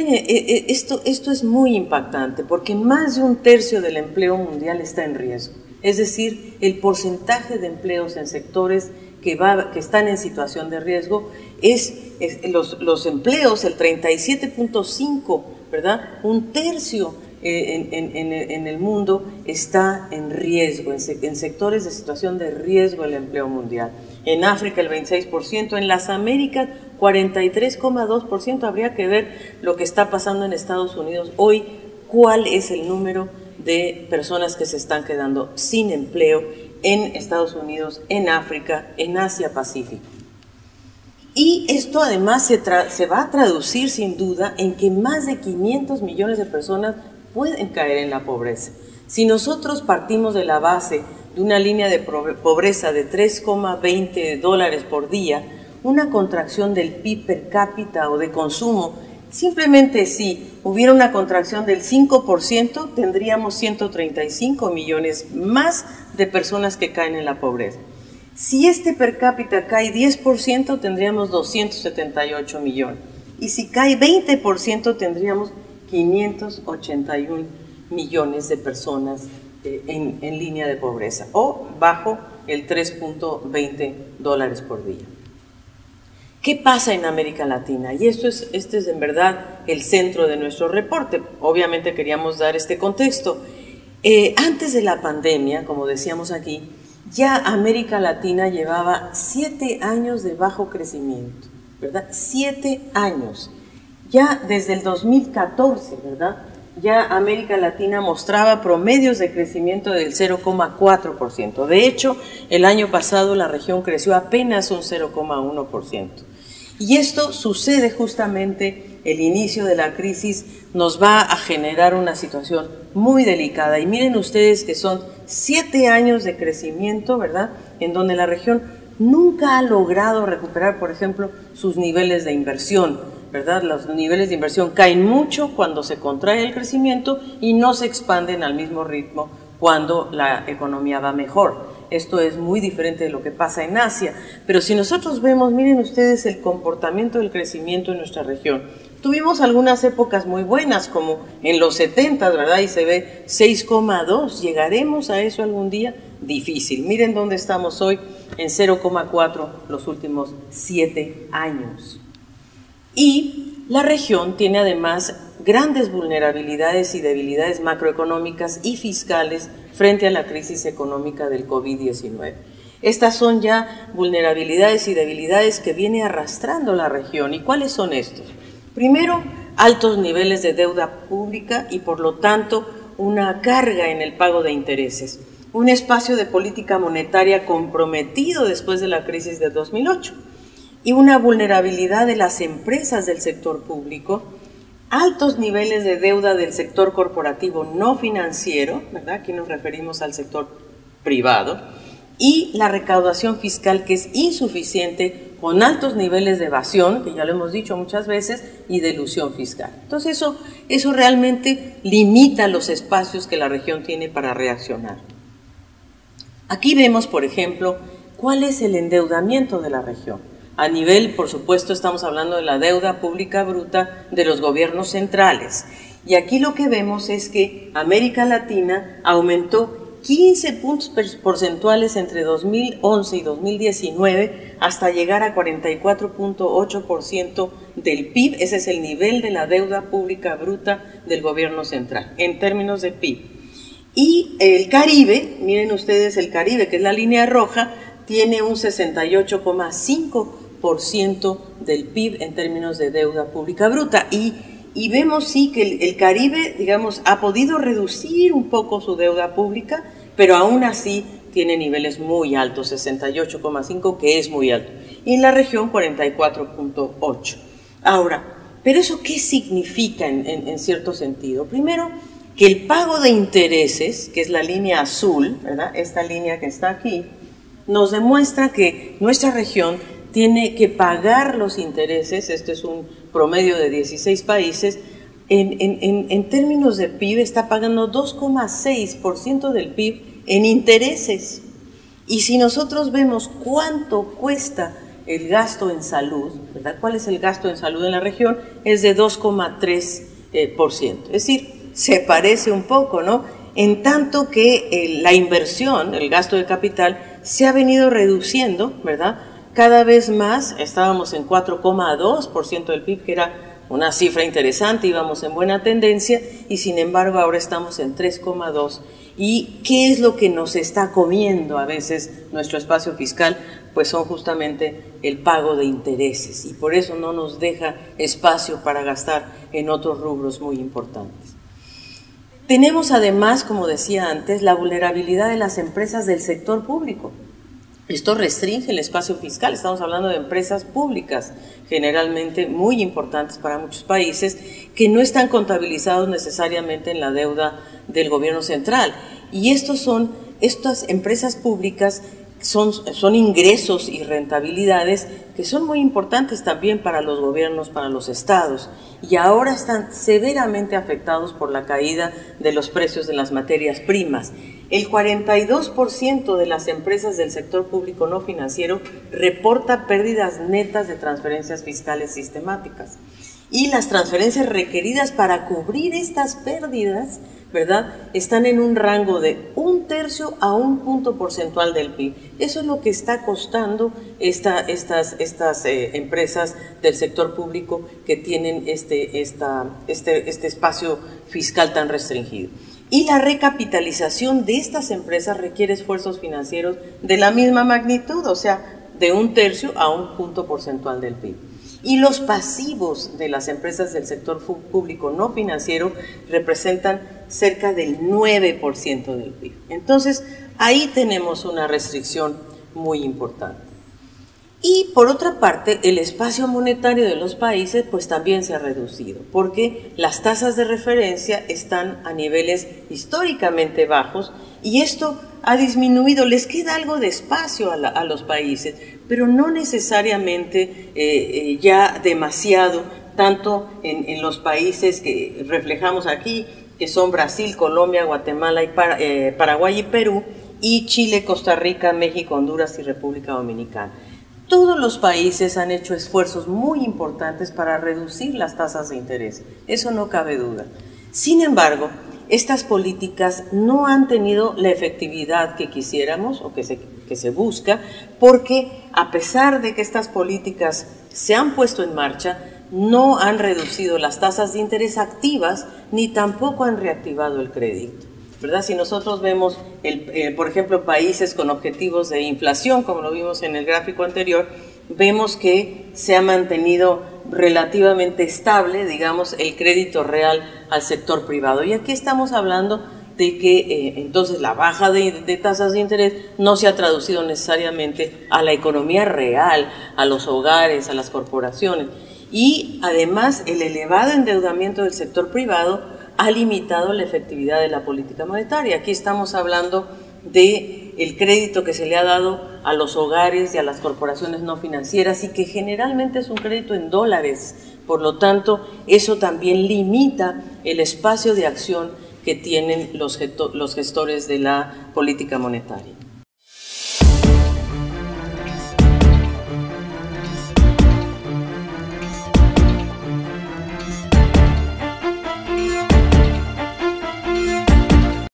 miren, esto es muy impactante porque más de un tercio del empleo mundial está en riesgo. Es decir, el porcentaje de empleos en sectores que están en situación de riesgo los empleos, el 37.5%, ¿verdad? Un tercio en el mundo está en riesgo, en sectores de situación de riesgo el empleo mundial. En África el 26%, en las Américas 43,2%. Habría que ver lo que está pasando en Estados Unidos hoy, cuál es el número de personas que se están quedando sin empleo en Estados Unidos, en África, en Asia Pacífico. Y esto además se va a traducir sin duda en que más de 500 millones de personas pueden caer en la pobreza. Si nosotros partimos de la base de una línea de pobreza de $3,20 por día, una contracción del PIB per cápita o de consumo, simplemente si hubiera una contracción del 5%, tendríamos 135 millones más de personas que caen en la pobreza. Si este per cápita cae 10%, tendríamos 278 millones. Y si cae 20%, tendríamos 581 millones de personas en línea de pobreza o bajo el $3,20 por día. ¿Qué pasa en América Latina? Y este es en verdad el centro de nuestro reporte. Obviamente queríamos dar este contexto. Antes de la pandemia, como decíamos aquí, ya América Latina llevaba 7 años de bajo crecimiento, ¿verdad? 7 años. Ya desde el 2014, ¿verdad? Ya América Latina mostraba promedios de crecimiento del 0,4%. De hecho, el año pasado la región creció apenas un 0,1%. Y esto sucede justamente, el inicio de la crisis nos va a generar una situación muy delicada. Y miren ustedes que son 7 años de crecimiento, ¿verdad? En donde la región nunca ha logrado recuperar, por ejemplo, sus niveles de inversión, ¿verdad? Los niveles de inversión caen mucho cuando se contrae el crecimiento y no se expanden al mismo ritmo cuando la economía va mejor. Esto es muy diferente de lo que pasa en Asia. Pero si nosotros vemos, miren ustedes el comportamiento del crecimiento en nuestra región. Tuvimos algunas épocas muy buenas, como en los 70, ¿verdad? Y se ve 6,2. ¿Llegaremos a eso algún día? Difícil. Miren dónde estamos hoy, en 0,4 los últimos 7 años. Y la región tiene además grandes vulnerabilidades y debilidades macroeconómicas y fiscales frente a la crisis económica del COVID-19. Estas son ya vulnerabilidades y debilidades que viene arrastrando la región. ¿Y cuáles son estos? Primero, altos niveles de deuda pública y por lo tanto una carga en el pago de intereses. Un espacio de política monetaria comprometido después de la crisis de 2008. Y una vulnerabilidad de las empresas del sector público, altos niveles de deuda del sector corporativo no financiero, ¿verdad? Aquí nos referimos al sector privado, y la recaudación fiscal que es insuficiente, con altos niveles de evasión, que ya lo hemos dicho muchas veces, y de elusión fiscal. Entonces eso realmente limita los espacios que la región tiene para reaccionar. Aquí vemos, por ejemplo, cuál es el endeudamiento de la región. A nivel, por supuesto, estamos hablando de la deuda pública bruta de los gobiernos centrales. Y aquí lo que vemos es que América Latina aumentó 15 puntos porcentuales entre 2011 y 2019 hasta llegar a 44.8% del PIB. Ese es el nivel de la deuda pública bruta del gobierno central en términos de PIB. Y el Caribe, miren ustedes el Caribe, que es la línea roja, tiene un 68,5% del PIB en términos de deuda pública bruta. Y vemos sí que el Caribe, digamos, ha podido reducir un poco su deuda pública, pero aún así tiene niveles muy altos, 68,5, que es muy alto. Y en la región 44,8. Ahora, ¿pero eso qué significa en cierto sentido? Primero, que el pago de intereses, que es la línea azul, ¿verdad? Esta línea que está aquí, nos demuestra que nuestra región tiene que pagar los intereses, este es un promedio de 16 países, en términos de PIB está pagando 2,6% del PIB en intereses. Y si nosotros vemos cuánto cuesta el gasto en salud, ¿verdad? ¿verdad? ¿Cuál es el gasto en salud en la región? Es de 2,3%. Es decir, se parece un poco, ¿no? En tanto que la inversión, el gasto de capital, se ha venido reduciendo, ¿verdad? Cada vez más, estábamos en 4,2% del PIB, que era una cifra interesante, íbamos en buena tendencia, y sin embargo ahora estamos en 3,2%. ¿Y qué es lo que nos está comiendo a veces nuestro espacio fiscal? Pues son justamente el pago de intereses, y por eso no nos deja espacio para gastar en otros rubros muy importantes. Tenemos además, como decía antes, la vulnerabilidad de las empresas del sector público. Esto restringe el espacio fiscal, estamos hablando de empresas públicas, generalmente muy importantes para muchos países, que no están contabilizados necesariamente en la deuda del gobierno central. Y estas empresas públicas son ingresos y rentabilidades que son muy importantes también para los gobiernos, para los estados, y ahora están severamente afectados por la caída de los precios de las materias primas. El 42% de las empresas del sector público no financiero reporta pérdidas netas de transferencias fiscales sistemáticas. Y las transferencias requeridas para cubrir estas pérdidas, ¿verdad?, están en un rango de 1/3 a 1 punto porcentual del PIB. Eso es lo que está costando estas empresas del sector público que tienen este espacio fiscal tan restringido. Y la recapitalización de estas empresas requiere esfuerzos financieros de la misma magnitud, o sea, de 1/3 a 1 punto porcentual del PIB. Y los pasivos de las empresas del sector público no financiero representan cerca del 9% del PIB. Entonces, ahí tenemos una restricción muy importante. Y por otra parte, el espacio monetario de los países pues también se ha reducido, porque las tasas de referencia están a niveles históricamente bajos, y esto ha disminuido, les queda algo de espacio a los países, pero no necesariamente ya demasiado, tanto en los países que reflejamos aquí, que son Brasil, Colombia, Guatemala, y Paraguay y Perú, y Chile, Costa Rica, México, Honduras y República Dominicana. Todos los países han hecho esfuerzos muy importantes para reducir las tasas de interés, eso no cabe duda. Sin embargo, estas políticas no han tenido la efectividad que quisiéramos o que se busca, porque a pesar de que estas políticas se han puesto en marcha, no han reducido las tasas de interés activas ni tampoco han reactivado el crédito, ¿verdad? Si nosotros vemos, por ejemplo, países con objetivos de inflación, como lo vimos en el gráfico anterior, vemos que se ha mantenido relativamente estable, digamos, el crédito real al sector privado. Y aquí estamos hablando de que entonces la baja de tasas de interés no se ha traducido necesariamente a la economía real, a los hogares, a las corporaciones. Y además el elevado endeudamiento del sector privado ha limitado la efectividad de la política monetaria. Aquí estamos hablando del crédito que se le ha dado a los hogares y a las corporaciones no financieras, y que generalmente es un crédito en dólares. Por lo tanto, eso también limita el espacio de acción que tienen los gestores de la política monetaria.